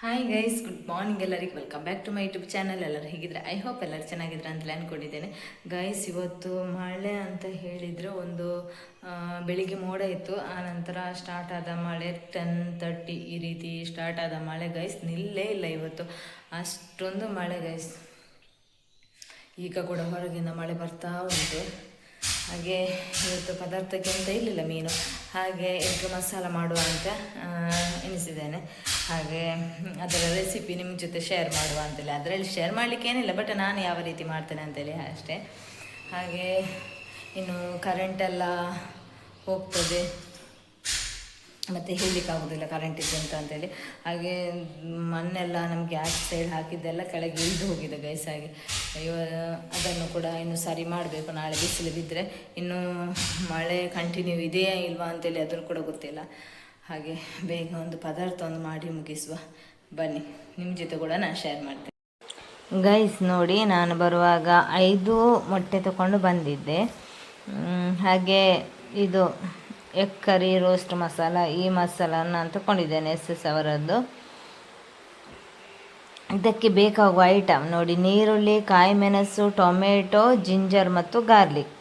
Hi guys, good morning ಎಲ್ಲರಿಗೆ. Welcome back to my YouTube channel. ಎಲ್ಲರೂ ಹೇಗಿದ್ರೆ I hope ಎಲ್ಲರೂ ಚೆನ್ನಾಗಿದ್ರೆ ಅಂತಲೇ ಅಂದ್ಕೊಂಡಿದ್ದೇನೆ. ಗೈಸ್, ಇವತ್ತು ಮಳೆ ಅಂತ ಹೇಳಿದರೆ ಬೆಳಿಗ್ಗೆ ಮೋಡ ಇತ್ತು, ಆ ನಂತರ ಸ್ಟಾರ್ಟ್ ಆದ ಮಳೆ 10:30 ಈ ರೀತಿ ಸ್ಟಾರ್ಟ್ ಆದ ಮಳೆ ಗೈಸ್ ನಿಲ್ಲೇ ಇಲ್ಲ ಇವತ್ತು. ಅಷ್ಟೊಂದು ಮಳೆ ಗೈಸ್. ಈಗ ಕೂಡ ಹೊರಗಿಂದ ಮಳೆ ಬರ್ತಾ ಉಂಟು. ಹಾಗೆ ಇವತ್ತು ಪದಾರ್ಥಕ್ಕೆ ಅಂತ ಇರಲಿಲ್ಲ ಮೀನು, ಹಾಗೆ ಎಗ್ ಮಸಾಲ ಮಾಡುವ ಅಂತ ಎನಿಸಿದ್ದೇನೆ. ಹಾಗೆ ಅದರ ರೆಸಿಪಿ ನಿಮ್ಮ ಜೊತೆ ಶೇರ್ ಮಾಡುವ ಅಂತೇಳಿ. ಅದರಲ್ಲಿ ಶೇರ್ ಮಾಡಲಿಕ್ಕೆ ಏನಿಲ್ಲ, ಬಟ್ ನಾನು ಯಾವ ರೀತಿ ಮಾಡ್ತೇನೆ ಅಂತೇಳಿ ಅಷ್ಟೇ. ಹಾಗೆ ಇನ್ನು ಕರೆಂಟೆಲ್ಲ ಹೋಗ್ತದೆ, ಮತ್ತು ಹೇಳಲಿಕ್ಕಾಗೋದಿಲ್ಲ ಕರೆಂಟ್ ಇದೆ ಅಂತೇಳಿ. ಹಾಗೆ ಮಣ್ಣೆಲ್ಲ ನಮಗೆ ಗ್ಯಾಸ್ ಸೈಡ್ ಹಾಕಿದ್ದೆಲ್ಲ ಕೆಳಗೆ ಇಳಿದು ಹೋಗಿದೆ ಗೈಸ್. ಹಾಗೆ ಅದನ್ನು ಕೂಡ ಇನ್ನು ಸರಿ ಮಾಡಬೇಕು. ನಾಳೆ ಬಿಸಿಲು ಬಿದ್ದರೆ ಇನ್ನು ಮಳೆ ಕಂಟಿನ್ಯೂ ಇದೆಯಾ ಇಲ್ವಾ ಅಂತೇಳಿ ಅದನ್ನು ಕೂಡ ಗೊತ್ತಿಲ್ಲ. ಹಾಗೆ ಬೇಗ ಒಂದು ಪದಾರ್ಥವನ್ನು ಮಾಡಿ ಮುಗಿಸುವ ಬನ್ನಿ, ನಿಮ್ಮ ಜೊತೆ ಕೂಡ ನಾನು ಶೇರ್ ಮಾಡ್ತೇನೆ. ಗೈಸ್ ನೋಡಿ, ನಾನು ಬರುವಾಗ 5 ಮೊಟ್ಟೆ ತಗೊಂಡು ಬಂದಿದ್ದೆ. ಹಾಗೆ ಇದು ಎಗ್ ಕರಿ ರೋಸ್ಟ್ ಮಸಾಲ, ಈ ಮಸಾಲನ್ನು ನಾನು ತಗೊಂಡಿದ್ದೇನೆ SS ಅವರದ್ದು. ಇದಕ್ಕೆ ಬೇಕಾಗುವ ಐಟಮ್ ನೋಡಿ: ನೀರುಳ್ಳಿ, ಕಾಯಿ ಮೆಣಸು, ಟೊಮೆಟೊ, ಜಿಂಜರ್ ಮತ್ತು ಗಾರ್ಲಿಕ್.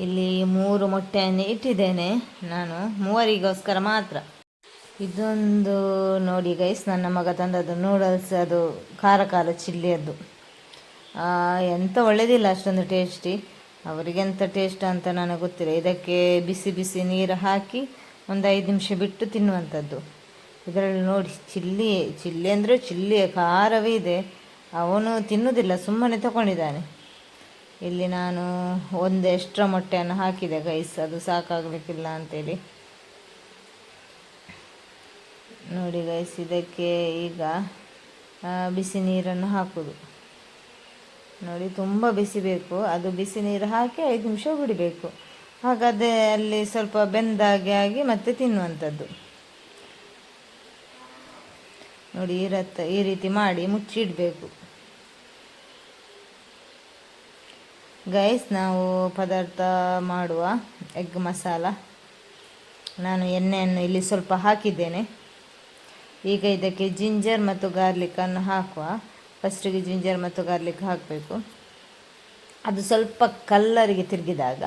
ಇಲ್ಲಿ 3 ಮೊಟ್ಟೆಯನ್ನು ಇಟ್ಟಿದ್ದೇನೆ ನಾನು, ಮೂವರಿಗೋಸ್ಕರ ಮಾತ್ರ. ಇದೊಂದು ನೋಡಿ ಗೈಸ್, ನನ್ನ ಮಗ ತಂದದ್ದು ನೂಡಲ್ಸ್, ಅದು ಖಾರ ಖಾರ ಚಿಲ್ಲಿಯದ್ದು. ಎಂತ ಒಳ್ಳೆಯದಿಲ್ಲ ಅಷ್ಟೊಂದು ಟೇಸ್ಟಿ. ಅವರಿಗೆಂತ ಟೇಸ್ಟ್ ಅಂತ ನನಗೆ ಗೊತ್ತಿಲ್ಲ. ಇದಕ್ಕೆ ಬಿಸಿ ಬಿಸಿ ನೀರು ಹಾಕಿ ಒಂದು 5 ನಿಮಿಷ ಬಿಟ್ಟು ತಿನ್ನುವಂಥದ್ದು. ಇದರಲ್ಲಿ ನೋಡಿ, ಚಿಲ್ಲಿ ಅಂದರೆ ಚಿಲ್ಲಿಯ ಖಾರವೇ ಇದೆ. ಅವನು ತಿನ್ನುವುದಿಲ್ಲ, ಸುಮ್ಮನೆ ತಗೊಂಡಿದ್ದಾನೆ. ಇಲ್ಲಿ ನಾನು ಒಂದು ಎಕ್ಸ್ಟ್ರಾ ಮೊಟ್ಟೆಯನ್ನು ಹಾಕಿದೆ ಗೈಸ್, ಅದು ಸಾಕಾಗಲಿಕ್ಕಿಲ್ಲ ಅಂತೇಳಿ. ನೋಡಿ ಗೈಸ್, ಇದಕ್ಕೆ ಈಗ ಬಿಸಿ ನೀರನ್ನು ಹಾಕೋದು ನೋಡಿ. ತುಂಬ ಬಿಸಿ ಬೇಕು, ಅದು ಬಿಸಿ ನೀರು ಹಾಕಿ 5 ನಿಮಿಷ ಬಿಡಬೇಕು. ಹಾಗಾದರೆ ಅಲ್ಲಿ ಸ್ವಲ್ಪ ಬೆಂದಾಗೆ ಆಗಿ ಮತ್ತೆ ತಿನ್ನುವಂಥದ್ದು. ನೋಡಿ, ಈ ರೀತಿ ಮಾಡಿ ಮುಚ್ಚಿಡಬೇಕು ಗೈಸ್. ನಾವು ಪದಾರ್ಥ ಮಾಡುವ ಎಗ್ ಮಸಾಲ, ನಾನು ಎಣ್ಣೆಯನ್ನು ಇಲ್ಲಿ ಸ್ವಲ್ಪ ಹಾಕಿದ್ದೇನೆ. ಈಗ ಇದಕ್ಕೆ ಜಿಂಜರ್ ಮತ್ತು ಗಾರ್ಲಿಕ್ಕನ್ನು ಹಾಕುವ. ಫಸ್ಟಿಗೆ ಜಿಂಜರ್ ಮತ್ತು ಗಾರ್ಲಿಕ್ ಹಾಕಬೇಕು. ಅದು ಸ್ವಲ್ಪ ಕಲ್ಲರಿಗೆ ತಿರುಗಿದಾಗ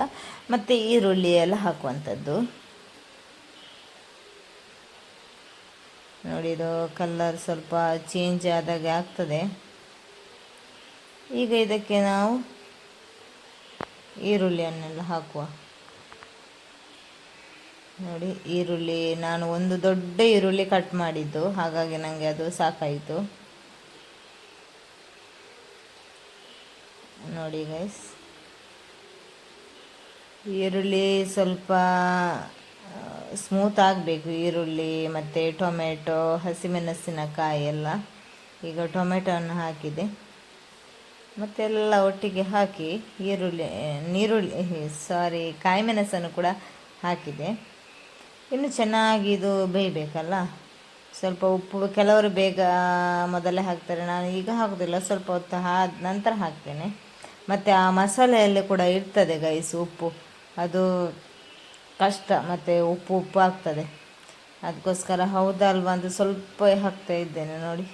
ಮತ್ತು ಈರುಳ್ಳಿ ಎಲ್ಲ ಹಾಕುವಂಥದ್ದು. ನೋಡಿ, ಇದು ಕಲ್ಲರ್ ಸ್ವಲ್ಪ ಚೇಂಜ್ ಆದಾಗೆ ಆಗ್ತದೆ. ಈಗ ಇದಕ್ಕೆ ನಾವು ಈರುಳ್ಳಿಯನ್ನೆಲ್ಲ ಹಾಕುವ. ನೋಡಿ, ಈರುಳ್ಳಿ ನಾನು ಒಂದು ದೊಡ್ಡ ಈರುಳ್ಳಿ ಕಟ್ ಮಾಡಿದ್ದು, ಹಾಗಾಗಿ ನನಗೆ ಅದು ಸಾಕಾಯಿತು. ನೋಡಿ ಗೈಸ್, ಈರುಳ್ಳಿ ಸ್ವಲ್ಪ ಸ್ಮೂತ್ ಆಗಬೇಕು, ಈರುಳ್ಳಿ ಮತ್ತು ಟೊಮೆಟೊ, ಹಸಿಮೆಣಸಿನಕಾಯಿ ಎಲ್ಲ. ಈಗ ಟೊಮೆಟೊವನ್ನು ಹಾಕಿದೆ, ಮತ್ತೆಲ್ಲ ಒಟ್ಟಿಗೆ ಹಾಕಿ ಕಾಯಿ ಮೆಣಸನ್ನು ಕೂಡ ಹಾಕಿದೆ. ಇನ್ನು ಚೆನ್ನಾಗಿ ಇದು ಬೇಯಬೇಕಲ್ಲ. ಸ್ವಲ್ಪ ಉಪ್ಪು ಕೆಲವರು ಬೇಗ ಮೊದಲೇ ಹಾಕ್ತಾರೆ, ನಾನು ಈಗ ಹಾಕೋದಿಲ್ಲ, ಸ್ವಲ್ಪ ಹೊತ್ತು ಆದ ನಂತರ ಹಾಕ್ತೇನೆ. ಮತ್ತು ಆ ಮಸಾಲೆಯಲ್ಲಿ ಕೂಡ ಇರ್ತದೆ ಗೈಸ್ ಉಪ್ಪು, ಅದು ಕಷ್ಟ, ಮತ್ತು ಉಪ್ಪು ಆಗ್ತದೆ. ಅದಕ್ಕೋಸ್ಕರ ಹೌದಲ್ವ ಅಂತ ಸ್ವಲ್ಪ ಹಾಕ್ತಾ ಇದ್ದೇನೆ. ನೋಡಿ,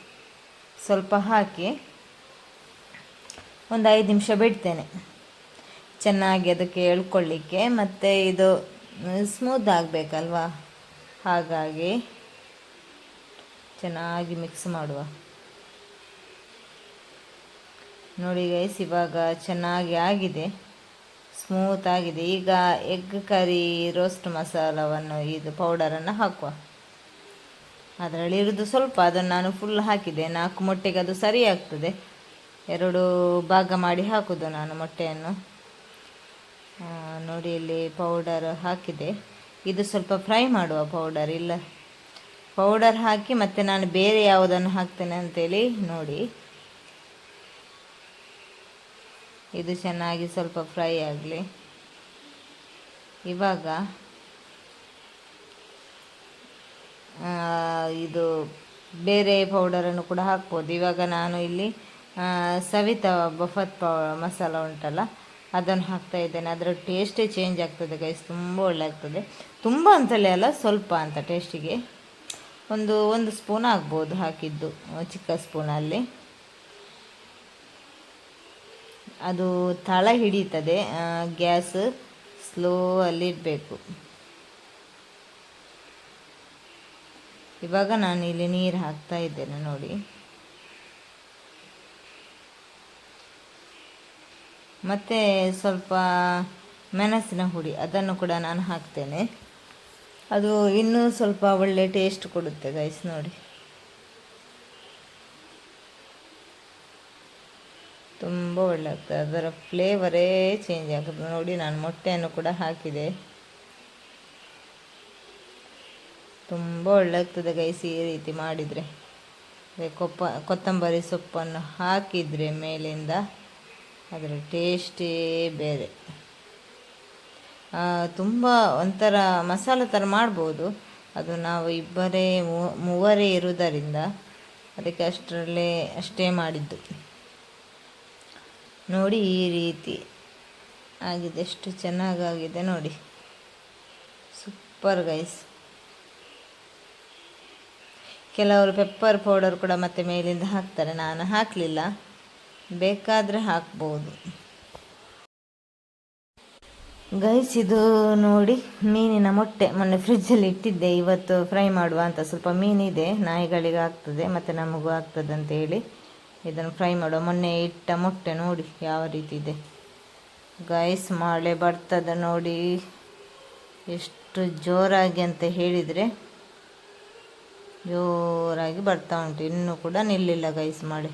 ಸ್ವಲ್ಪ ಹಾಕಿ ಒಂದು 5 ನಿಮಿಷ ಬಿಡ್ತೇನೆ ಚೆನ್ನಾಗಿ ಅದಕ್ಕೆ ಎಳ್ಕೊಳ್ಳಿಕ್ಕೆ. ಮತ್ತು ಇದು ಸ್ಮೂತ್ ಆಗಬೇಕಲ್ವಾ, ಹಾಗಾಗಿ ಚೆನ್ನಾಗಿ ಮಿಕ್ಸ್ ಮಾಡುವ. ನೋಡಿ ಗೈಸ್, ಇವಾಗ ಚೆನ್ನಾಗಿ ಆಗಿದೆ, ಸ್ಮೂತ್ ಆಗಿದೆ. ಈಗ ಎಗ್ ಕರಿ ರೋಸ್ಟ್ ಮಸಾಲವನ್ನು, ಇದು ಪೌಡರನ್ನು ಹಾಕುವ. ಅದರಲ್ಲಿ ಇರೋದು ಸ್ವಲ್ಪ, ಅದನ್ನು ನಾನು ಫುಲ್ ಹಾಕಿದೆ. 4 ಮೊಟ್ಟೆಗೆ ಅದು ಸರಿ ಆಗ್ತದೆ. 2 ಭಾಗ ಮಾಡಿ ಹಾಕೋದು ನಾನು ಮೊಟ್ಟೆಯನ್ನು. ನೋಡಿ, ಇಲ್ಲಿ ಪೌಡರ್ ಹಾಕಿದೆ. ಇದು ಸ್ವಲ್ಪ ಫ್ರೈ ಮಾಡುವ ಪೌಡರ್ ಹಾಕಿ ಮತ್ತು ನಾನು ಬೇರೆ ಯಾವುದನ್ನು ಹಾಕ್ತೇನೆ ಅಂತೇಳಿ ನೋಡಿ. ಇದು ಚೆನ್ನಾಗಿ ಸ್ವಲ್ಪ ಫ್ರೈ ಆಗಲಿ. ಇವಾಗ ಇದು ಬೇರೆ ಪೌಡರನ್ನು ಕೂಡ ಹಾಕ್ಬೋದು. ಇವಾಗ ನಾನು ಇಲ್ಲಿ ಸವಿತಾ ಬಫತ್ ಮಸಾಲ ಉಂಟಲ್ಲ, ಅದನ್ನು ಹಾಕ್ತಾ ಇದ್ದೇನೆ. ಅದರ ಟೇಸ್ಟೇ ಚೇಂಜ್ ಆಗ್ತದೆ ಗೈಸ್, ತುಂಬ ಒಳ್ಳೆ ಆಗ್ತದೆ. ತುಂಬ ಅಂತಲೇ ಅಲ್ಲ, ಸ್ವಲ್ಪ ಅಂತ ಟೇಸ್ಟಿಗೆ. ಒಂದು ಸ್ಪೂನ್ ಆಗ್ಬೋದು ಹಾಕಿದ್ದು, ಚಿಕ್ಕ ಸ್ಪೂನಲ್ಲಿ. ಅದು ತಳ ಹಿಡಿತದೆ, ಗ್ಯಾಸ್ ಸ್ಲೋ ಅಲ್ಲಿ ಇಡಬೇಕು. ಇವಾಗ ನಾನು ಇಲ್ಲಿ ನೀರು ಹಾಕ್ತಾ ಇದ್ದೇನೆ ನೋಡಿ. ಮತ್ತು ಸ್ವಲ್ಪ ಮೆಣಸಿನ ಹುಡಿ ಅದನ್ನು ಕೂಡ ನಾನು ಹಾಕ್ತೇನೆ. ಅದು ಇನ್ನೂ ಸ್ವಲ್ಪ ಒಳ್ಳೆ ಟೇಸ್ಟ್ ಕೊಡುತ್ತೆ ಗೈಸ್ ನೋಡಿ. ತುಂಬ ಒಳ್ಳೆ ಆಗ್ತದೆ, ಅದರ ಫ್ಲೇವರೇ ಚೇಂಜ್ ಆಗ್ತದೆ ನೋಡಿ. ನಾನು ಮೊಟ್ಟೆಯನ್ನು ಕೂಡ ಹಾಕಿದೆ, ತುಂಬ ಒಳ್ಳೆ ಆಗ್ತದೆ ಗೈಸ್ ಈ ರೀತಿ ಮಾಡಿದರೆ. ಕೊತ್ತಂಬರಿ ಸೊಪ್ಪನ್ನು ಹಾಕಿದರೆ ಮೇಲಿಂದ ಅದರ ಟೇಸ್ಟೇ ಬೇರೆ. ತುಂಬ ಒಂಥರ ಮಸಾಲೆ ಥರ ಮಾಡ್ಬೋದು. ಅದು ನಾವು ಮೂವರೇ ಇರುವುದರಿಂದ ಅದಕ್ಕೆ ಅಷ್ಟೇ ಮಾಡಿದ್ದು ನೋಡಿ. ಈ ರೀತಿ ಆಗಿದೆ, ಎಷ್ಟು ಚೆನ್ನಾಗಾಗಿದೆ ನೋಡಿ, ಸೂಪರ್ ಗೈಸ್. ಕೆಲವರು ಪೆಪ್ಪರ್ ಪೌಡರ್ ಕೂಡ ಮತ್ತೆ ಮೇಲಿಂದ ಹಾಕ್ತಾರೆ, ನಾನು ಹಾಕಲಿಲ್ಲ, ಬೇಕಾದರೆ ಹಾಕ್ಬೋದು ಗೈಸ್. ಇದು ನೋಡಿ ಮೀನಿನ ಮೊಟ್ಟೆ, ಮೊನ್ನೆ ಫ್ರಿಜ್ಜಲ್ಲಿ ಇಟ್ಟಿದ್ದೆ, ಇವತ್ತು ಫ್ರೈ ಮಾಡುವ ಅಂತ. ಸ್ವಲ್ಪ ಮೀನಿದೆ, ನಾಯಿಗಳಿಗೆ ಆಗ್ತದೆ ಮತ್ತು ನಮಗೂ ಆಗ್ತದೆ ಅಂತೇಳಿ ಇದನ್ನು ಫ್ರೈ ಮಾಡುವ. ಮೊನ್ನೆ ಇಟ್ಟ ಮೊಟ್ಟೆ ನೋಡಿ ಯಾವ ರೀತಿ ಇದೆ ಗೈಸ್. ಮಳೆ ಬರ್ತದೆ ನೋಡಿ, ಎಷ್ಟು ಜೋರಾಗಿ ಅಂತ ಹೇಳಿದರೆ ಜೋರಾಗಿ ಬರ್ತಾ ಉಂಟು, ಇನ್ನೂ ಕೂಡ ನಿಲ್ಲಿಲ್ಲ ಗೈಸ್ ಮಳೆ.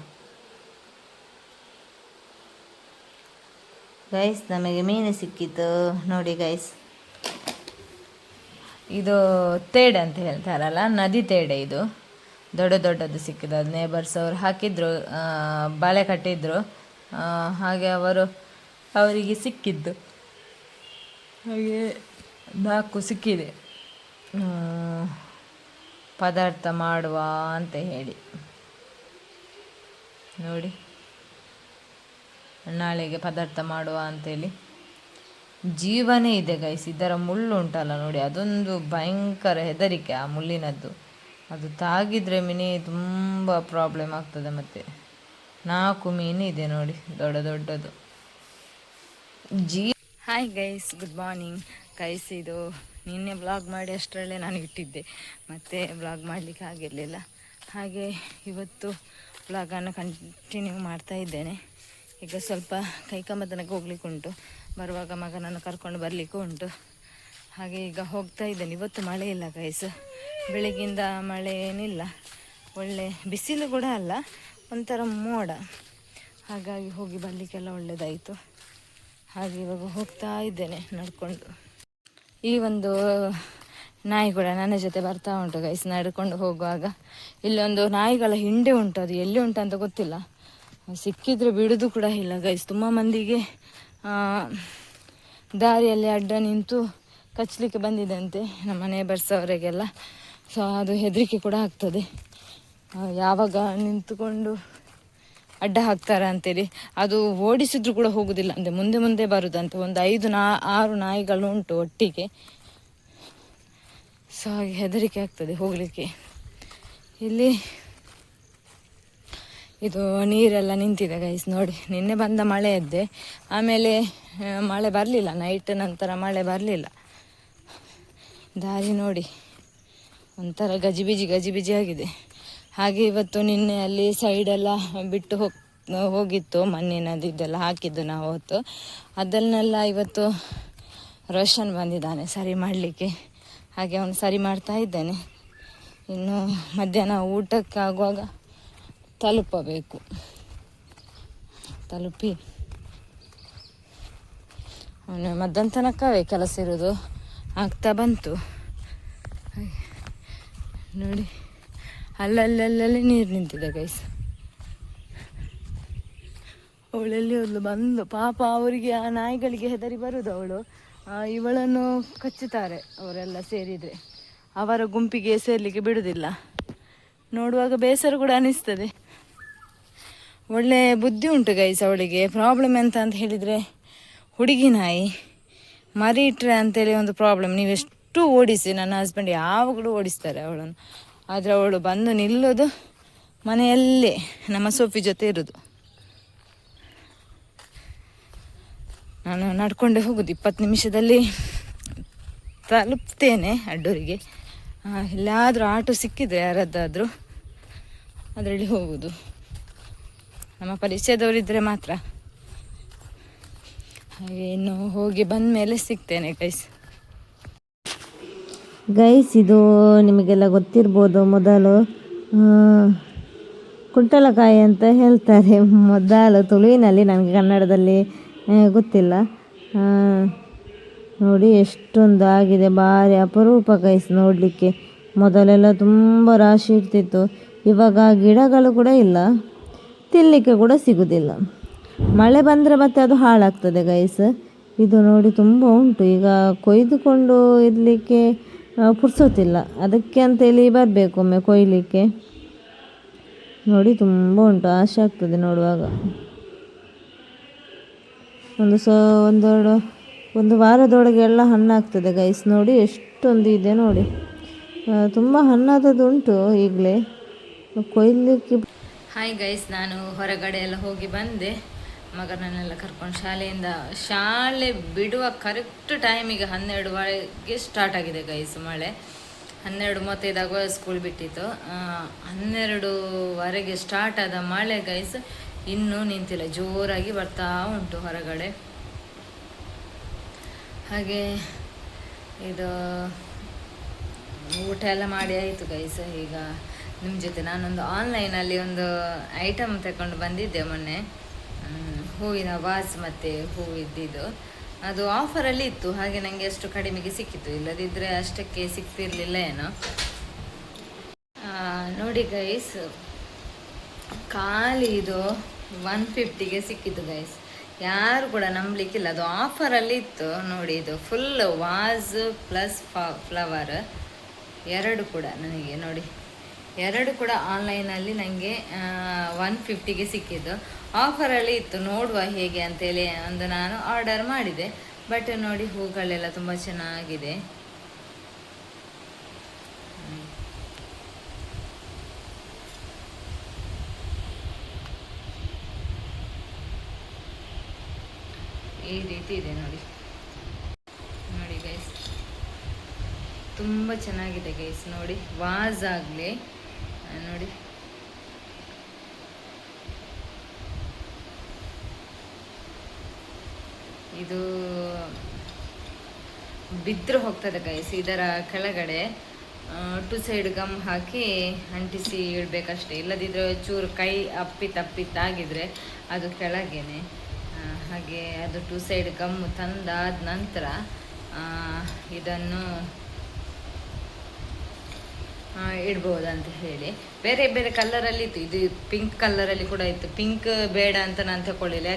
ಗೈಸ್ ನಮಗೆ ಮೀನು ಸಿಕ್ಕಿತು ನೋಡಿ ಗೈಸ್. ಇದು ತೇಡೆ ಅಂತ ಹೇಳ್ತಾರಲ್ಲ, ನದಿ ತೇಡೆ. ಇದು ದೊಡ್ಡದು ಸಿಕ್ಕಿದ್ದು. ಅದು ನೇಬರ್ಸ್ ಅವರು ಹಾಕಿದ್ರು, ಬಳೆ ಕಟ್ಟಿದ್ರು, ಹಾಗೆ ಅವರಿಗೆ ಸಿಕ್ಕಿದ್ದು. ಹಾಗೆ 4 ಸಿಕ್ಕಿದೆ ಪದಾರ್ಥ ಮಾಡುವ ಅಂತ ಹೇಳಿ ನೋಡಿ. ನಾಳೆಗೆ ಪದಾರ್ಥ ಮಾಡುವ ಅಂತೇಳಿ ಜೀವನೇ ಇದೆ ಗೈಸ್. ಇದರ ಮುಳ್ಳು ಉಂಟಲ್ಲ ನೋಡಿ, ಅದೊಂದು ಭಯಂಕರ ಹೆದರಿಕೆ ಆ ಮುಳ್ಳಿನದ್ದು. ಅದು ತಾಗಿದರೆ ತುಂಬ ಪ್ರಾಬ್ಲಮ್ ಆಗ್ತದೆ. ಮತ್ತು 4 ಮೀನು ಇದೆ ನೋಡಿ, ದೊಡ್ಡದು. Hi guys, good morning guys. ಇದು ನಿನ್ನೆ ಬ್ಲಾಗ್ ಮಾಡಿ ಅಷ್ಟರಲ್ಲೇ ನಾನು ಇಟ್ಟಿದ್ದೆ, ಮತ್ತು ಬ್ಲಾಗ್ ಮಾಡಲಿಕ್ಕೆ ಆಗಿರಲಿಲ್ಲ. ಹಾಗೆ ಇವತ್ತು ಬ್ಲಾಗನ್ನು ಕಂಟಿನ್ಯೂ ಮಾಡ್ತಾ ಇದ್ದೇನೆ. ಈಗ ಸ್ವಲ್ಪ ಕೈಕಮತನಕ್ಕೆ ಹೋಗ್ಲಿಕ್ಕೆ ಉಂಟು, ಬರುವಾಗ ಮಗನನ್ನು ಕರ್ಕೊಂಡು ಬರಲಿಕ್ಕೆ ಉಂಟು. ಹಾಗೆ ಈಗ ಹೋಗ್ತಾ ಇದ್ದೇನೆ. ಇವತ್ತು ಮಳೆ ಇಲ್ಲ ಗೈಸ್, ಬೆಳಗ್ಗಿಂದ ಮಳೆ ಏನಿಲ್ಲ, ಒಳ್ಳೆ ಬಿಸಿಲು ಕೂಡ ಅಲ್ಲ, ಒಂಥರ ಮೋಡ. ಹಾಗಾಗಿ ಹೋಗಿ ಬರಲಿಕ್ಕೆಲ್ಲ ಒಳ್ಳೆಯದಾಯಿತು. ಹಾಗೆ ಇವಾಗ ಹೋಗ್ತಾ ಇದ್ದೇನೆ ನಡ್ಕೊಂಡು. ಈ ಒಂದು ನಾಯಿ ಕೂಡ ನನ್ನ ಜೊತೆ ಬರ್ತಾ ಉಂಟು ಗೈಸ್ ನಡ್ಕೊಂಡು ಹೋಗುವಾಗ. ಇಲ್ಲೊಂದು ನಾಯಿಗಳ ಹಿಂಡೆ ಉಂಟು, ಅದು ಎಲ್ಲಿ ಉಂಟು ಅಂತ ಗೊತ್ತಿಲ್ಲ, ಸಿಕ್ಕಿದ್ರೆ ಬಿಡೋದು ಕೂಡ ಇಲ್ಲ ಗೈಸ್. ತುಂಬ ಮಂದಿಗೆ ದಾರಿಯಲ್ಲಿ ಅಡ್ಡ ನಿಂತು ಕಚ್ಚಲಿಕ್ಕೆ ಬಂದಿದಂತೆ, ನಮ್ಮ ನೇಬರ್ಸ್ ಅವರಿಗೆಲ್ಲ. ಸೊ ಅದು ಹೆದರಿಕೆ ಕೂಡ ಆಗ್ತದೆ, ಯಾವಾಗ ನಿಂತುಕೊಂಡು ಅಡ್ಡ ಹಾಕ್ತಾರೆ ಅಂತೇಳಿ. ಅದು ಓಡಿಸಿದ್ರು ಕೂಡ ಹೋಗೋದಿಲ್ಲ, ಅಂದರೆ ಮುಂದೆ ಬರುದಂತೆ. ಒಂದು 5-6 ನಾಯಿಗಳು ಉಂಟು ಒಟ್ಟಿಗೆ. ಸೊ ಹಾಗೆ ಹೆದರಿಕೆ ಆಗ್ತದೆ ಹೋಗಲಿಕ್ಕೆ. ಇಲ್ಲಿ ಇದು ನೀರೆಲ್ಲ ನಿಂತಿದೆ ಗೈಸ್ ನೋಡಿ. ನಿನ್ನೆ ಬಂದ ಮಳೆ ಎದ್ದೆ, ಆಮೇಲೆ ಮಳೆ ಬರಲಿಲ್ಲ, ನೈಟ್ ನಂತರ ಮಳೆ ಬರಲಿಲ್ಲ. ದಾರಿ ನೋಡಿ ಒಂಥರ ಗಜಿಬಿಜಿ ಆಗಿದೆ. ಹಾಗೆ ಇವತ್ತು ನಿನ್ನೆ ಅಲ್ಲಿ ಸೈಡೆಲ್ಲ ಬಿಟ್ಟು ಹೋಗಿತ್ತು, ಮಣ್ಣಿನದು ಇದೆಲ್ಲ ಹಾಕಿದ್ದು ನಾವು ಹೊತ್ತು. ಅದನ್ನೆಲ್ಲ ಇವತ್ತು ರೋಷನ್ ಬಂದಿದ್ದಾನೆ ಸರಿ ಮಾಡಲಿಕ್ಕೆ, ಹಾಗೆ ಅವನು ಸರಿ ಮಾಡ್ತಾ ಇದ್ದಾನೆ. ಇನ್ನು ಮಧ್ಯಾಹ್ನ ಊಟಕ್ಕಾಗುವಾಗ ತಲುಪಬೇಕು. ತಲುಪಿ ಅವನು ಮಧ್ಯಾಹ್ನ ತನಕವೇ ಕೆಲಸ ಇರೋದು, ಆಗ್ತಾ ಬಂತು ನೋಡಿ. ಅಲ್ಲಲ್ಲಿ ನೀರು ನಿಂತಿದೆ ಗೈಸ್. ಅವಳೆಲ್ಲಿ ಹೋದ್ಲು, ಬಂದು ಪಾಪ. ಅವರಿಗೆ ಆ ನಾಯಿಗಳಿಗೆ ಹೆದರಿ ಬರುವುದು ಅವಳು. ಇವಳನ್ನು ಕಚ್ಚುತ್ತಾರೆ ಅವರೆಲ್ಲ ಸೇರಿದರೆ, ಅವರ ಗುಂಪಿಗೆ ಸೇರಲಿಕ್ಕೆ ಬಿಡುವುದಿಲ್ಲ. ನೋಡುವಾಗ ಬೇಸರ ಕೂಡ ಅನಿಸ್ತದೆ. ಒಳ್ಳೆ ಬುದ್ಧಿ ಉಂಟು ಗೈಸ್ ಅವಳಿಗೆ. ಪ್ರಾಬ್ಲಮ್ ಎಂತ ಅಂತ ಹೇಳಿದರೆ, ಹುಡುಗಿ ನಾಯಿ ಮರಿ ಇಟ್ಟರೆ ಅಂತೇಳಿ ಒಂದು ಪ್ರಾಬ್ಲಮ್. ನೀವೆಷ್ಟು ಓಡಿಸಿ, ನನ್ನ ಹಸ್ಬೆಂಡ್ ಯಾವಾಗಲೂ ಓಡಿಸ್ತಾರೆ ಅವಳನ್ನು. ಆದರೆ ಅವಳು ಬಂದು ನಿಲ್ಲೋದು ಮನೆಯಲ್ಲೇ ನಮ್ಮ ಸೋಫಿ ಜೊತೆ ಇರೋದು. ನಾನು ನಡ್ಕೊಂಡೆ ಹೋಗೋದು, 20 ನಿಮಿಷದಲ್ಲಿ ತಲುಪ್ತೇನೆ ಅಡ್ಡೂರಿಗೆ. ಎಲ್ಲಾದರೂ ಆಟೋ ಸಿಕ್ಕಿದ್ರೆ ಯಾರದ್ದಾದರೂ ಅದರಲ್ಲಿ ಹೋಗೋದು, ನಮ್ಮ ಪರಿಚಯದವರಿದ್ದರೆ ಮಾತ್ರ. ಹಾಗೆ ಇನ್ನು ಹೋಗಿ ಬಂದ ಮೇಲೆ ಸಿಗ್ತೇನೆ ಗೈಸ್. ಇದು ನಿಮಗೆಲ್ಲ ಗೊತ್ತಿರ್ಬೋದು, ಮೊದಲು ಕುಂಟಲಕಾಯಿ ಅಂತ ಹೇಳ್ತಾರೆ. ಮೊದಲು ತುಳುವಿನಲ್ಲಿ, ನನಗೆ ಕನ್ನಡದಲ್ಲಿ ಗೊತ್ತಿಲ್ಲ. ನೋಡಿ ಎಷ್ಟೊಂದು ಆಗಿದೆ, ಭಾರಿ ಅಪರೂಪ ಗೈಸ್ ನೋಡಲಿಕ್ಕೆ. ಮೊದಲೆಲ್ಲ ತುಂಬ ರಾಶಿ ಇರ್ತಿತ್ತು, ಇವಾಗ ಗಿಡಗಳು ಕೂಡ ಇಲ್ಲ, ತಿನ್ನಲಿಕ್ಕೆ ಕೂಡ ಸಿಗೋದಿಲ್ಲ. ಮಳೆ ಬಂದರೆ ಮತ್ತೆ ಅದು ಹಾಳಾಗ್ತದೆ ಗೈಸ್. ಇದು ನೋಡಿ ತುಂಬ ಉಂಟು, ಈಗ ಕೊಯ್ದುಕೊಂಡು ಇರಲಿಕ್ಕೆ ಪುರ್ಸೋತಿಲ್ಲ, ಅದಕ್ಕೆ ಅಂತೇಳಿ ಬರಬೇಕು ಒಮ್ಮೆ ಕೊಯ್ಯಲಿಕ್ಕೆ. ನೋಡಿ ತುಂಬ ಉಂಟು, ಆಸೆ ಆಗ್ತದೆ ನೋಡುವಾಗ. ಒಂದು ವಾರದೊಳಗೆ ಎಲ್ಲ ಹಣ್ಣಾಗ್ತದೆ ಗೈಸ್. ನೋಡಿ ಎಷ್ಟೊಂದು ಇದೆ ನೋಡಿ, ತುಂಬ ಹಣ್ಣಾದದ್ದು ಉಂಟು ಈಗಲೇ ಕೊಯ್ಯಲಿಕ್ಕೆ. ಹಾಯ್ ಗೈಸ್, ನಾನು ಹೊರಗಡೆ ಎಲ್ಲ ಹೋಗಿ ಬಂದೆ. ಮಗನನ್ನೆಲ್ಲ ಕರ್ಕೊಂಡು ಶಾಲೆ ಬಿಡುವ ಕರೆಕ್ಟ್ ಟೈಮಿಗೆ 12 ಸ್ಟಾರ್ಟ್ ಆಗಿದೆ ಗೈಸ್ ಮಳೆ. 12:35 ಆಗುವ ಸ್ಕೂಲ್ ಬಿಟ್ಟಿತ್ತು. 12:00 ಸ್ಟಾರ್ಟ್ ಆದ ಮಳೆ ಗೈಸ್ ಇನ್ನೂ ನಿಂತಿಲ್ಲ, ಜೋರಾಗಿ ಬರ್ತಾ ಉಂಟು ಹೊರಗಡೆ. ಹಾಗೆ ಇದು ಊಟ ಎಲ್ಲ ಮಾಡಿ ಆಯಿತು ಗೈಸ್. ಈಗ ನಿಮ್ಮ ಜೊತೆ ನಾನೊಂದು ಆನ್ಲೈನಲ್ಲಿ ಒಂದು ಐಟಮ್ ತಗೊಂಡು ಬಂದಿದ್ದೆ ಮೊನ್ನೆ, ಹೂವಿನ ವಾಸ್ ಮತ್ತು ಹೂವಿದ್ದಿದ್ದು. ಅದು ಆಫರಲ್ಲಿ ಇತ್ತು, ಹಾಗೆ ನನಗೆ ಅಷ್ಟು ಕಡಿಮೆಗೆ ಸಿಕ್ಕಿತ್ತು, ಇಲ್ಲದಿದ್ದರೆ ಅಷ್ಟಕ್ಕೆ ಸಿಗ್ತಿರ್ಲಿಲ್ಲ ಏನೋ. ನೋಡಿ ಗೈಸ್, ಖಾಲಿ ಇದು 150ಗೆ ಸಿಕ್ಕಿತ್ತು ಗೈಸ್. ಯಾರು ಕೂಡ ನಂಬಲಿಕ್ಕಿಲ್ಲ, ಅದು ಆಫರಲ್ಲಿ ಇತ್ತು. ನೋಡಿ ಇದು ಫುಲ್ ವಾಸ್ ಪ್ಲಸ್ ಫ್ಲವರ್ ಎರಡು ಕೂಡ ನನಗೆ ನೋಡಿ, ಎರಡು ಕೂಡ ಆನ್ಲೈನಲ್ಲಿ ನನಗೆ 150ಗೆ ಸಿಕ್ಕಿದ್ದು. ಆಫರಲ್ಲಿ ಇತ್ತು, ನೋಡುವ ಹೇಗೆ ಅಂತೇಳಿ ಒಂದು ನಾನು ಆರ್ಡರ್ ಮಾಡಿದೆ. ಬಟ್ ನೋಡಿ ಹೂಗಳೆಲ್ಲ ತುಂಬ ಚೆನ್ನಾಗಿದೆ. ಈ ರೀತಿ ಇದೆ ನೋಡಿ, ನೋಡಿ ಗೈಸ್ ತುಂಬ ಚೆನ್ನಾಗಿದೆ ಗೈಸ್. ನೋಡಿ ವಾಸ್ ಆಗಲಿ ನೋಡಿ, ಇದು ಬಿದ್ದರೂ ಹೋಗ್ತದೆ ಗೈಸ್. ಇದರ ಕೆಳಗಡೆ 2 ಸೈಡ್ ಗಮ್ ಹಾಕಿ ಅಂಟಿಸಿ ಇಡಬೇಕಷ್ಟೇ, ಇಲ್ಲದಿದ್ದರೆ ಚೂರು ಕೈ ತಪ್ಪಿತ್ತಾಗಿದ್ರೆ ಅದು ಕೆಳಗೇನೆ. ಹಾಗೆ ಅದು 2 ಸೈಡ್ ಗಮ್ ತಂದಾದ ನಂತರ ಇದನ್ನು ಇಡ್ಬೋದಂತ ಹೇಳಿ. ಬೇರೆ ಬೇರೆ ಕಲರಲ್ಲಿ ಇತ್ತು, ಇದು ಪಿಂಕ್ ಕಲರಲ್ಲಿ ಕೂಡ ಇತ್ತು. ಪಿಂಕ್ ಬೇಡ ಅಂತ ನಾನು ತಗೊಳ್ಳಿಲ್ಲ,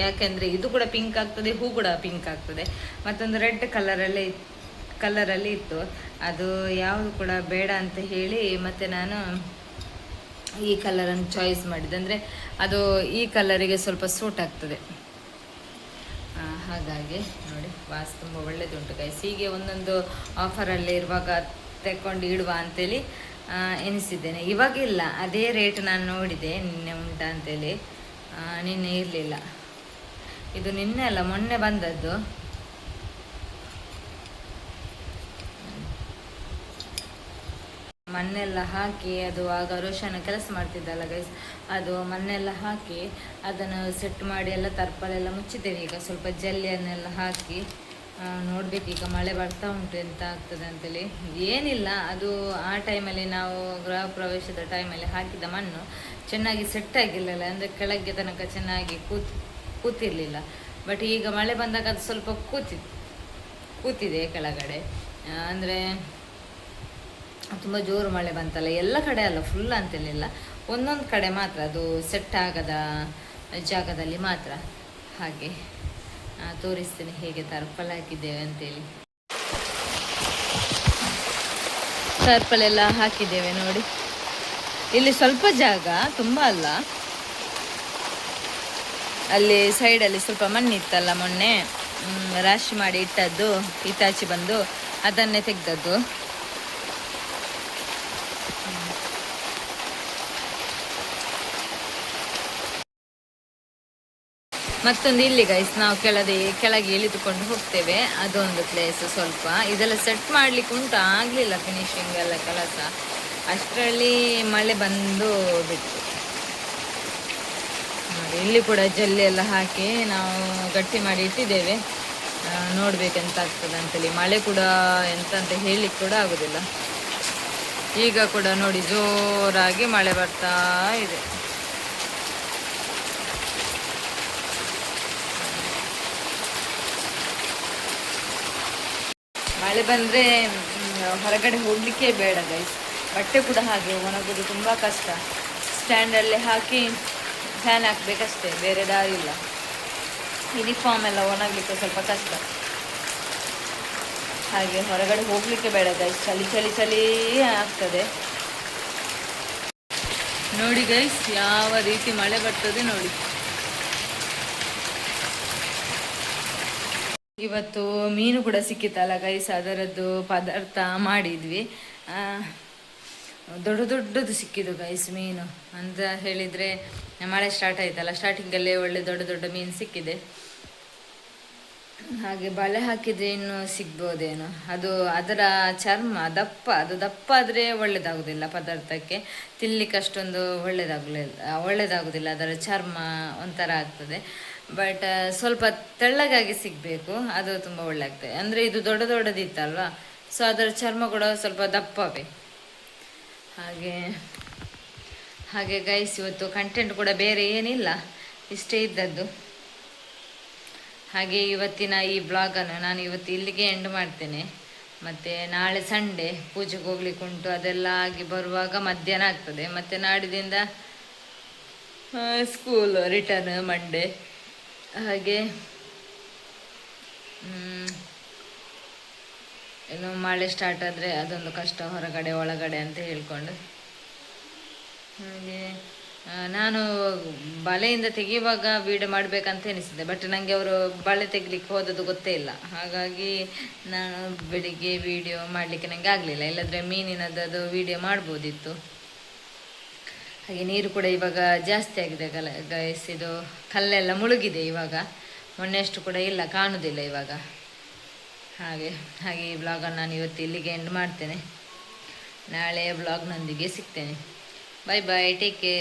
ಯಾಕೆಂದರೆ ಇದು ಕೂಡ ಪಿಂಕ್ ಆಗ್ತದೆ, ಹೂ ಕೂಡ ಪಿಂಕ್ ಆಗ್ತದೆ. ಮತ್ತೊಂದು ರೆಡ್ ಕಲರಲ್ಲಿ ಇತ್ತು, ಅದು ಯಾವುದು ಕೂಡ ಬೇಡ ಅಂತ ಹೇಳಿ ಮತ್ತೆ ನಾನು ಈ ಕಲರನ್ನು ಚಾಯ್ಸ್ ಮಾಡಿದೆ. ಅಂದರೆ ಅದು ಈ ಕಲರಿಗೆ ಸ್ವಲ್ಪ ಸೂಟ್ ಆಗ್ತದೆ. ಹಾಗಾಗಿ ನೋಡಿ ವಾಸ್ ತುಂಬ ಒಳ್ಳೆಯದುಂಟು ಗೈಸ್. ಹೀಗೆ ಒಂದೊಂದು ಆಫರಲ್ಲಿ ಇರುವಾಗ ತೆಕ್ಕೊಂಡು ಇಡುವ ಅಂತೇಳಿ ಎನಿಸಿದ್ದೇನೆ. ಇವಾಗಿಲ್ಲ, ಅದೇ ರೇಟ್ ನಾನು ನೋಡಿದೆ ನಿನ್ನೆ ಉಂಟಾ ಅಂತೇಳಿ. ನಿನ್ನೆ ಇರಲಿಲ್ಲ, ಇದು ನಿನ್ನೆ ಅಲ್ಲ ಮೊನ್ನೆ ಬಂದದ್ದು. ಮಣ್ಣೆಲ್ಲ ಹಾಕಿ, ಅದು ಆಗ ರೋಷನ ಕೆಲಸ ಮಾಡ್ತಿದ್ದಲ್ಲ ಗೈಸ್, ಅದು ಮಣ್ಣೆಲ್ಲ ಹಾಕಿ ಅದನ್ನು ಸೆಟ್ ಮಾಡಿ ಎಲ್ಲ ತರ್ಪಲೆಲ್ಲ ಮುಚ್ಚಿದ್ದೇವೆ. ಈಗ ಸ್ವಲ್ಪ ಜಲ್ಲಿಯನ್ನೆಲ್ಲ ಹಾಕಿ ನೋಡ್ಬೇಕು, ಈಗ ಮಳೆ ಬರ್ತಾ ಉಂಟು ಎಂತ ಆಗ್ತದೆ ಅಂತೇಳಿ. ಏನಿಲ್ಲ, ಅದು ಆ ಟೈಮಲ್ಲಿ ನಾವು ಗೃಹ ಪ್ರವೇಶದ ಟೈಮಲ್ಲಿ ಹಾಕಿದ ಮಣ್ಣು ಚೆನ್ನಾಗಿ ಸೆಟ್ ಆಗಿರಲಿಲ್ಲ, ಅಂದರೆ ಕೆಳಗೆ ತನಕ ಚೆನ್ನಾಗಿ ಕೂತಿರಲಿಲ್ಲ. ಬಟ್ ಈಗ ಮಳೆ ಬಂದಾಗ ಅದು ಸ್ವಲ್ಪ ಕೂತಿದೆ ಕೆಳಗಡೆ. ಅಂದರೆ ತುಂಬ ಜೋರು ಮಳೆ ಬಂತಲ್ಲ, ಎಲ್ಲ ಕಡೆ ಅಲ್ಲ, ಫುಲ್ ಅಂತೇಳಿಲ್ಲ, ಒಂದೊಂದು ಕಡೆ ಮಾತ್ರ ಅದು ಸೆಟ್ ಆಗದ ಜಾಗದಲ್ಲಿ ಮಾತ್ರ. ಹಾಗೆ ತೋರಿಸ್ತೀನಿ ಹೇಗೆ ತರ್ಪಲ್ ಹಾಕಿದ್ದೇವೆ ಅಂತೇಳಿ. ತರ್ಪಲೆಲ್ಲ ಹಾಕಿದ್ದೇವೆ ನೋಡಿ. ಇಲ್ಲಿ ಸ್ವಲ್ಪ ಜಾಗ, ತುಂಬ ಅಲ್ಲ, ಅಲ್ಲಿ ಸೈಡಲ್ಲಿ ಸ್ವಲ್ಪ ಮಣ್ಣಿತ್ತಲ್ಲ ಮೊನ್ನೆ ರಾಶಿ ಮಾಡಿ ಇಟ್ಟದ್ದು, ಈತಾಚಿ ಬಂದು ಅದನ್ನೇ ತೆಗೆದದ್ದು. ಮತ್ತೊಂದು ಇಲ್ಲಿ ಗೈಸ್ ನಾವು ಕೆಳಗೆ ಇಳಿದುಕೊಂಡು ಹೋಗ್ತೇವೆ, ಅದೊಂದು ಪ್ಲೇಸ್. ಸ್ವಲ್ಪ ಇದೆಲ್ಲ ಸೆಟ್ ಮಾಡ್ಲಿಕ್ಕೆ ಉಂಟು, ಆಗಲಿಲ್ಲ ಫಿನಿಶಿಂಗ್ ಎಲ್ಲ ಕೆಲಸ, ಅಷ್ಟರಲ್ಲಿ ಮಳೆ ಬಂದು ಬಿಟ್ಟು. ನೋಡಿ ಇಲ್ಲಿ ಕೂಡ ಜಲ್ಲಿ ಎಲ್ಲ ಹಾಕಿ ನಾವು ಗಟ್ಟಿ ಮಾಡಿ ಇಟ್ಟಿದ್ದೇವೆ, ನೋಡ್ಬೇಕೆಂತ ಆಗ್ತದೆ ಅಂತೇಳಿ. ಮಳೆ ಕೂಡ ಎಂತ ಅಂತ ಹೇಳಲಿಕ್ಕೆ ಕೂಡ ಆಗೋದಿಲ್ಲ. ಈಗ ಕೂಡ ನೋಡಿ ಜೋರಾಗಿ ಮಳೆ ಬರ್ತಾ ಇದೆ. ಮಳೆ ಬಂದರೆ ಹೊರಗಡೆ ಹೋಗಲಿಕ್ಕೆ ಬೇಡ ಗೈಸ್. ಬಟ್ಟೆ ಕೂಡ ಹಾಗೆ ಒಣಗೋದು ತುಂಬ ಕಷ್ಟ. ಸ್ಟ್ಯಾಂಡಲ್ಲಿ ಹಾಕಿ ಫ್ಯಾನ್ ಹಾಕಬೇಕಷ್ಟೇ, ಬೇರೆ ದಾರಿ ಇಲ್ಲ. ಯೂನಿಫಾರ್ಮ್ ಎಲ್ಲ ಒಣಗಲಿಕ್ಕೆ ಸ್ವಲ್ಪ ಕಷ್ಟ. ಹಾಗೆ ಹೊರಗಡೆ ಹೋಗಲಿಕ್ಕೆ ಬೇಡ ಗೈಸ್, ಚಳಿ ಚಳಿ ಚಳಿ ಆಗ್ತದೆ. ನೋಡಿ ಗೈಸ್ ಯಾವ ರೀತಿ ಮಳೆ ಬರ್ತದೆ ನೋಡಿ. ಇವತ್ತು ಮೀನು ಕೂಡ ಸಿಕ್ಕಿತ್ತಲ್ಲ ಗೈಸ್, ಅದರದ್ದು ಪದಾರ್ಥ ಮಾಡಿದ್ವಿ. ದೊಡ್ಡದು ಸಿಕ್ಕಿದ್ದು ಗೈಸ್ ಮೀನು. ಅಂತ ಹೇಳಿದರೆ ಮಳೆ ಸ್ಟಾರ್ಟ್ ಆಯ್ತಲ್ಲ, ಸ್ಟಾರ್ಟಿಂಗಲ್ಲೇ ಒಳ್ಳೆ ದೊಡ್ಡ ಮೀನು ಸಿಕ್ಕಿದೆ. ಹಾಗೆ ಬಲೆ ಹಾಕಿದರೆ ಇನ್ನು ಸಿಗ್ಬೋದೇನೋ. ಅದರ ಚರ್ಮ ದಪ್ಪ ಆದರೆ ಒಳ್ಳೇದಾಗೋದಿಲ್ಲ ಪದಾರ್ಥಕ್ಕೆ, ತಿನ್ಲಿಕ್ಕೆ ಅಷ್ಟೊಂದು ಒಳ್ಳೇದಾಗೋದಿಲ್ಲ. ಅದರ ಚರ್ಮ ಒಂಥರ ಆಗ್ತದೆ. ಬಟ್ ಸ್ವಲ್ಪ ತೆಳ್ಳಗಾಗಿ ಸಿಗಬೇಕು, ಅದು ತುಂಬ ಒಳ್ಳೆ ಆಗ್ತದೆ. ಅಂದರೆ ಇದು ದೊಡ್ಡದಿತ್ತಲ್ವಾ, ಸೊ ಅದರ ಚರ್ಮ ಕೂಡ ಸ್ವಲ್ಪ ದಪ್ಪವೇ. ಹಾಗೆ ಗೈಸ್ ಇವತ್ತು ಕಂಟೆಂಟ್ ಕೂಡ ಬೇರೆ ಏನಿಲ್ಲ, ಇಷ್ಟೇ ಇದ್ದದ್ದು. ಹಾಗೆ ಇವತ್ತಿನ ಈ ಬ್ಲಾಗನ್ನು ನಾನು ಇವತ್ತು ಇಲ್ಲಿಗೆ ಎಂಡ್ ಮಾಡ್ತೇನೆ. ಮತ್ತು ನಾಳೆ ಸಂಡೇ ಪೂಜೆಗೆ ಹೋಗ್ಲಿಕ್ಕೆ ಉಂಟು, ಅದೆಲ್ಲ ಆಗಿ ಬರುವಾಗ ಮಧ್ಯಾಹ್ನ ಆಗ್ತದೆ. ಮತ್ತು ನಾಡಿದಿಂದ ಸ್ಕೂಲ್ ರಿಟರ್ನ್ ಮಂಡೇ. ಹಾಗೆ ಇನ್ನು ಮಳೆ ಸ್ಟಾರ್ಟ್ ಆದರೆ ಅದೊಂದು ಕಷ್ಟ, ಹೊರಗಡೆ ಒಳಗಡೆ ಅಂತ ಹೇಳ್ಕೊಂಡು. ಹಾಗೆ ನಾನು ಬಲೆಯಿಂದ ತೆಗೆಯುವಾಗ ವೀಡಿಯೋ ಮಾಡಬೇಕಂತ ಎನಿಸಿದೆ, ಬಟ್ ನನಗೆ ಅವರು ಬಲೆ ತೆಗಿಲಿಕ್ಕೆ ಹೋದದ್ದು ಗೊತ್ತೇ ಇಲ್ಲ. ಹಾಗಾಗಿ ನಾನು ಬೆಳಿಗ್ಗೆ ವೀಡಿಯೋ ಮಾಡಲಿಕ್ಕೆ ನನಗೆ ಆಗಲಿಲ್ಲ, ಇಲ್ಲದ್ರೆ ಮೀನಿನದ್ದು ವೀಡಿಯೋ ಮಾಡ್ಬೋದಿತ್ತು. ಹಾಗೆ ನೀರು ಕೂಡ ಇವಾಗ ಜಾಸ್ತಿ ಆಗಿದೆ ಗೈಸ್, ಇದು ಕಲ್ಲೆಲ್ಲ ಮುಳುಗಿದೆ ಇವಾಗ, ಮೊನ್ನೆಷ್ಟು ಕೂಡ ಇಲ್ಲ, ಕಾಣುವುದಿಲ್ಲ ಇವಾಗ. ಹಾಗೆ ಈ ಬ್ಲಾಗನ್ನು ನಾನು ಇವತ್ತು ಇಲ್ಲಿಗೆ ಎಂಡ್ ಮಾಡ್ತೇನೆ. ನಾಳೆ ಬ್ಲಾಗ್ನೊಂದಿಗೆ ಸಿಗ್ತೇನೆ. Bye take care.